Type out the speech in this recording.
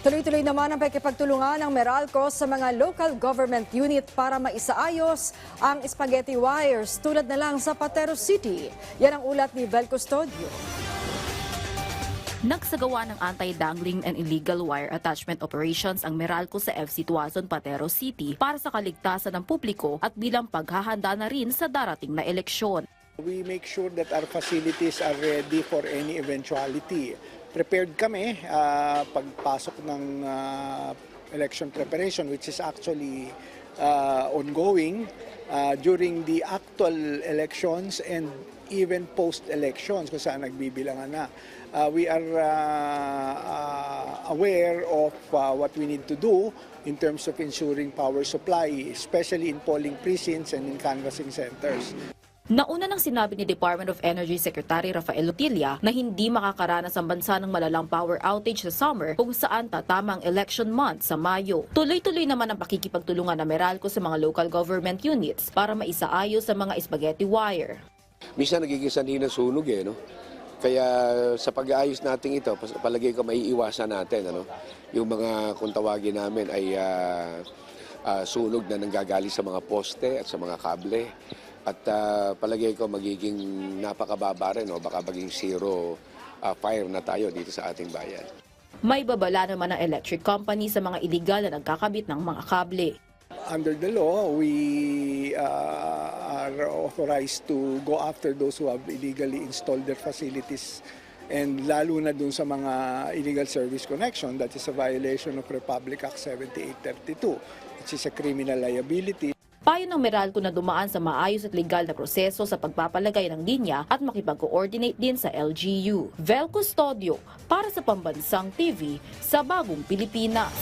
Tuloy-tuloy naman ang pakikipagtulungan ng Meralco sa mga local government unit para maisaayos ang spaghetti wires tulad na lang sa Patero City. Yan ang ulat ni Vel Custodio. Nagsagawa ng anti-dangling and illegal wire attachment operations ang Meralco sa FC Tuazon, Patero City para sa kaligtasan ng publiko at bilang paghahanda na rin sa darating na eleksyon. We make sure that our facilities are ready for any eventuality. Prepared kami pagpasok ng election preparation, which is actually ongoing during the actual elections and even post-elections kung saan nagbibilangan na. We are aware of what we need to do in terms of ensuring power supply, especially in polling precincts and in canvassing centers. Nauna nang sinabi ni Department of Energy Secretary Rafael Lutilla na hindi makakaranas ang bansa ng malalang power outage sa summer kung saan tatama ang election month sa Mayo. Tuloy-tuloy naman ang pakikipagtulungan ng Meralco sa mga local government units para maisaayos sa mga spaghetti wire. Minsan nagiging sanhi ng sunog no? Kaya sa pag-aayos natin ito, palagay ko maiiwasan natin. Yung mga kung tawagin namin ay sunog na nanggagaling sa mga poste at sa mga kable. At palagay ko magiging napakababa rin, baka maging zero fire na tayo dito sa ating bayan. May babala naman ng electric company sa mga iligal na nagkakabit ng mga kable. Under the law, we are authorized to go after those who have illegally installed their facilities, and lalo na dun sa mga illegal service connection. That is a violation of Republic Act 7832, which is a criminal liability. Payo ng Meralco na dumaan sa maayos at legal na proseso sa pagpapalagay ng linya at makipag-coordinate din sa LGU. Vel Custodio para sa Pambansang TV sa Bagong Pilipinas.